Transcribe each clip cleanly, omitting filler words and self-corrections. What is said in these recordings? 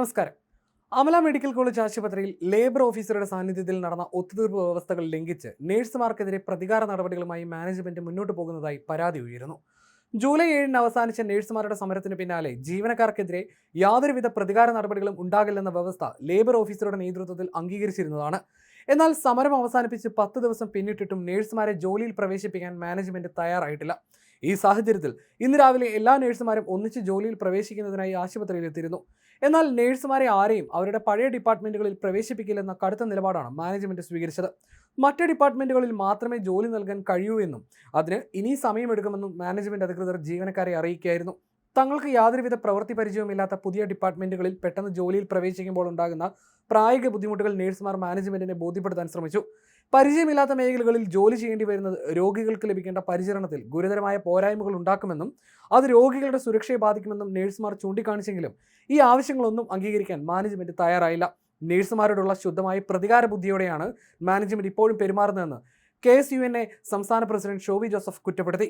നമസ്കാരം. Amala medical college ആശുപത്രിയിൽ labour ഓഫീസറുടെ സാന്നിധ്യത്തിൽ നടന്ന ഒത്തുതീർപ്പ് വ്യവസ്ഥകൾ ലംഘിച്ച് നഴ്സുമാർക്കെതിരെ പ്രതികാര നടപടികളുമായി മാനേജ്മെന്റ് മുന്നോട്ട് പോകുന്നതായി പരാതി ഉയരുന്നു. ജൂലൈ 7-ന് അവസാനിച്ച നഴ്സുമാരുടെ സമരത്തിന് പിന്നാലെ ജീവനക്കാർക്കെതിരെ യാതൊരുവിധ പ്രതികാര നടപടികളും ഉണ്ടാകില്ലെന്ന വ്യവസ്ഥ ലേബർ ഓഫീസറുടെ നേതൃത്വത്തിൽ അംഗീകരിച്ചിരുന്നതാണ്. എന്നാൽ സമരം അവസാനിപ്പിച്ച് 10 ദിവസം പിന്നിട്ടിട്ടും നഴ്സുമാരെ ജോലിയിൽ പ്രവേശിപ്പിക്കാൻ മാനേജ്മെന്റ് തയ്യാറായിട്ടില്ല. ഈ സാഹചര്യത്തിൽ ഇന്ന് രാവിലെ എല്ലാ നഴ്സുമാരും ഒന്നിച്ച് ജോലിയിൽ പ്രവേശിക്കുന്നതിനായി ആശുപത്രിയിൽ എത്തിയിരുന്നു. എന്നാൽ നഴ്സുമാരെ ആരെയും അവരുടെ പഴയ ഡിപ്പാർട്ട്മെന്റുകളിൽ പ്രവേശിപ്പിക്കില്ലെന്ന കടുത്ത നിലപാടാണ് മാനേജ്മെന്റ് സ്വീകരിച്ചത്. മറ്റ് ഡിപ്പാർട്ട്മെന്റുകളിൽ മാത്രമേ ജോലി നൽകാൻ കഴിയൂ എന്നും അതിന് ഇനി സമയമെടുക്കുമെന്നും മാനേജ്മെന്റ് അധികൃതർ ജീവനക്കാരെ അറിയിക്കുകയായിരുന്നു. തങ്ങൾക്ക് യാതൊരുവിധ പ്രവൃത്തി പരിചയവുമില്ലാത്ത പുതിയ ഡിപ്പാർട്ട്മെന്റുകളിൽ പെട്ടെന്ന് ജോലിയിൽ പ്രവേശിക്കുമ്പോൾ ഉണ്ടാകുന്ന പ്രായോഗിക ബുദ്ധിമുട്ടുകൾ നഴ്സുമാർ മാനേജ്മെന്റിനെ ബോധ്യപ്പെടുത്താൻ ശ്രമിച്ചു. പരിചയമില്ലാത്ത മേഖലകളിൽ ജോലി ചെയ്യേണ്ടി വരുന്നത് രോഗികൾക്ക് ലഭിക്കേണ്ട പരിചരണത്തിൽ ഗുരുതരമായ പോരായ്മകൾ ഉണ്ടാക്കുമെന്നും അത് രോഗികളുടെ സുരക്ഷയെ ബാധിക്കുമെന്നും നഴ്സുമാർ ചൂണ്ടിക്കാണിച്ചെങ്കിലും ഈ ആവശ്യങ്ങളൊന്നും അംഗീകരിക്കാൻ മാനേജ്മെന്റ് തയ്യാറായില്ല. നഴ്സുമാരോടുള്ള ശുദ്ധമായ പ്രതികാര ബുദ്ധിയോടെയാണ് മാനേജ്മെന്റ് ഇപ്പോഴും പെരുമാറുന്നതെന്ന് KSUNA സംസ്ഥാന പ്രസിഡന്റ് ഷോബി ജോസഫ് കുറ്റപ്പെടുത്തി.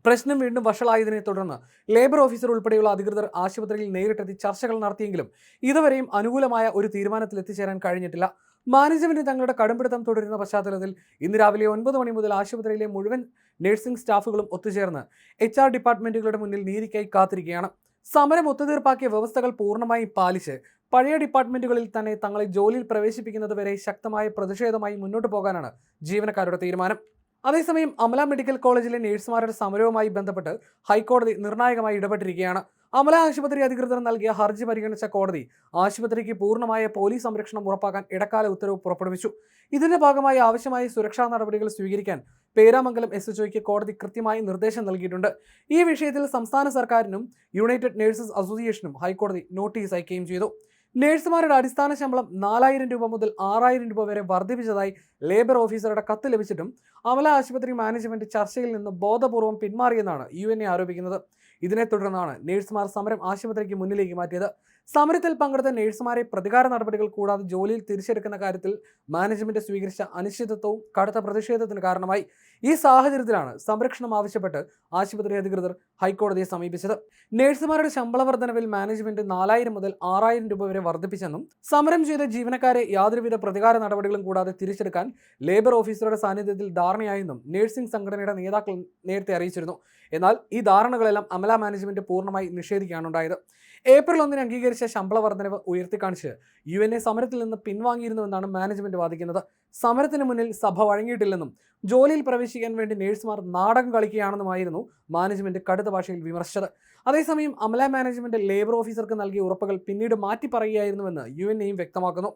പ്രശ്നം വീണ്ടും വഷളായതിനെ തുടർന്ന് ലേബർ ഓഫീസർ ഉൾപ്പെടെയുള്ള അധികൃതർ ആശുപത്രിയിൽ നേരിട്ടെത്തി ചർച്ചകൾ നടത്തിയെങ്കിലും ഇതുവരെയും അനുകൂലമായ ഒരു തീരുമാനത്തിൽ എത്തിച്ചേരാൻ കഴിഞ്ഞിട്ടില്ല. മാനേജ്മെന്റ് തങ്ങളുടെ കടുംപിടുത്തം തുടരുന്ന പശ്ചാത്തലത്തിൽ ഇന്ന് രാവിലെ 9 മണി മുതൽ ആശുപത്രിയിലെ മുഴുവൻ നഴ്സിംഗ് സ്റ്റാഫുകളും ഒത്തുചേർന്ന് HR ഡിപ്പാർട്ട്മെന്റുകളുടെ മുന്നിൽ നീതിക്കായി കാത്തിരിക്കുകയാണ്. സമരം ഒത്തുതീർപ്പാക്കിയ വ്യവസ്ഥകൾ പൂർണ്ണമായും പാലിച്ച് പഴയ ഡിപ്പാർട്ട്മെന്റുകളിൽ തന്നെ തങ്ങളെ ജോലിയിൽ പ്രവേശിപ്പിക്കുന്നതുവരെ ശക്തമായ പ്രതിഷേധമായി മുന്നോട്ട് പോകാനാണ് ജീവനക്കാരുടെ തീരുമാനം. അതേസമയം അമല മെഡിക്കൽ കോളേജിലെ നഴ്സുമാരുടെ സമരവുമായി ബന്ധപ്പെട്ട് ഹൈക്കോടതി നിർണായകമായി ഇടപെട്ടിരിക്കുകയാണ്. അമല ആശുപത്രി അധികൃതർ നൽകിയ ഹർജി പരിഗണിച്ച കോടതി ആശുപത്രിക്ക് പൂർണ്ണമായ പോലീസ് സംരക്ഷണം ഉറപ്പാക്കാൻ ഇടക്കാല ഉത്തരവ് പുറപ്പെടുവിച്ചു. ഇതിന്റെ ഭാഗമായി ആവശ്യമായ സുരക്ഷാ നടപടികൾ സ്വീകരിക്കാൻ പേരാമംഗലം SHOയ്ക്ക് കോടതി കൃത്യമായി നിർദ്ദേശം നൽകിയിട്ടുണ്ട്. ഈ വിഷയത്തിൽ സംസ്ഥാന സർക്കാരിനും യുണൈറ്റഡ് നഴ്സസ് അസോസിയേഷനും ഹൈക്കോടതി നോട്ടീസ് അയക്കുകയും ചെയ്തു. നഴ്സുമാരുടെ അടിസ്ഥാന ശമ്പളം 4000 രൂപ മുതൽ 6000 രൂപ വരെ വർദ്ധിപ്പിച്ചതായി ലേബർ ഓഫീസറുടെ കത്ത് ലഭിച്ചിട്ടും അമല ആശുപത്രി മാനേജ്മെന്റ് ചർച്ചയിൽ നിന്ന് ബോധപൂർവം പിന്മാറിയെന്നാണ് UNA ആരോപിക്കുന്നത്. ഇതിനെ തുടർന്നാണ് നഴ്സുമാർ സമരം ആശുപത്രിക്ക് മുന്നിലേക്ക് മാറ്റിയത്. സമരത്തിൽ പങ്കെടുത്ത നഴ്സുമാരെ പ്രതികാര നടപടികൾ കൂടാതെ ജോലിയിൽ തിരിച്ചെടുക്കുന്ന കാര്യത്തിൽ മാനേജ്മെന്റ് സ്വീകരിച്ച അനിശ്ചിതത്വവും കടുത്ത പ്രതിഷേധത്തിന് കാരണമായി. ഈ സാഹചര്യത്തിലാണ് സംരക്ഷണം ആവശ്യപ്പെട്ട് ആശുപത്രി അധികൃതർ ഹൈക്കോടതിയെ സമീപിച്ചത്. നഴ്സുമാരുടെ ശമ്പള വർധനവിൽ മാനേജ്മെന്റ് 4000 മുതൽ 6000 രൂപ വരെ വർദ്ധിപ്പിച്ചെന്നും സമരം ചെയ്ത ജീവനക്കാരെ യാതൊരുവിധ പ്രതികാര നടപടികളും കൂടാതെ തിരിച്ചെടുക്കാൻ ലേബർ ഓഫീസറുടെ സാന്നിധ്യത്തിൽ ധാരണയായെന്നും നഴ്സിംഗ് സംഘടനയുടെ നേതാക്കൾ നേരത്തെ അറിയിച്ചിരുന്നു. എന്നാൽ ഈ ധാരണകളെല്ലാം അമല മാനേജ്മെന്റ് പൂർണ്ണമായി നിഷേധിക്കുകയാണ് ഉണ്ടായത്. ഏപ്രിൽ 1-ന് അംഗീകരിച്ച ശമ്പള വർധനവ് ഉയർത്തിക്കാണിച്ച് UNA സമരത്തിൽ നിന്ന് പിൻവാങ്ങിയിരുന്നുവെന്നാണ് മാനേജ്മെന്റ് വാദിക്കുന്നത്. സമരത്തിന് മുന്നിൽ സഭ വഴങ്ങിയിട്ടില്ലെന്നും ജോലിയിൽ പ്രവേശിക്കാൻ വേണ്ടി നഴ്സുമാർ നാടകം കളിക്കുകയാണെന്നുമായിരുന്നു മാനേജ്മെന്റ് കടുത്ത ഭാഷയിൽ വിമർശിച്ചത്. അതേസമയം അമല മാനേജ്മെന്റ് ലേബർ ഓഫീസർക്ക് നൽകിയ ഉറപ്പുകൾ പിന്നീട് മാറ്റി പറയുകയായിരുന്നുവെന്ന് UNAയും വ്യക്തമാക്കുന്നു.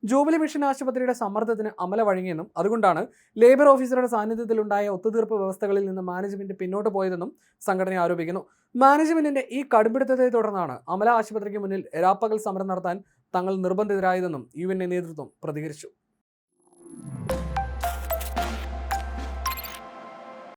ജൂബിലി മിഷൻ ആശുപത്രിയുടെ സമ്മർദ്ദത്തിന് അമല വഴങ്ങിയെന്നും അതുകൊണ്ടാണ് ലേബർ ഓഫീസറുടെ സാന്നിധ്യത്തിലുണ്ടായ ഒത്തുതീർപ്പ് വ്യവസ്ഥകളിൽ നിന്ന് മാനേജ്മെന്റ് പിന്നോട്ട് പോയതെന്നും സംഘടന ആരോപിക്കുന്നു. മാനേജ്മെന്റിന്റെ ഈ കടുംപിടുത്തത്തെ തുടർന്നാണ് അമല ആശുപത്രിക്ക് മുന്നിൽ രാപ്പകൽ സമരം നടത്താൻ തങ്ങൾ നിർബന്ധിതരായതെന്നും UNA നേതൃത്വം പ്രതികരിച്ചു.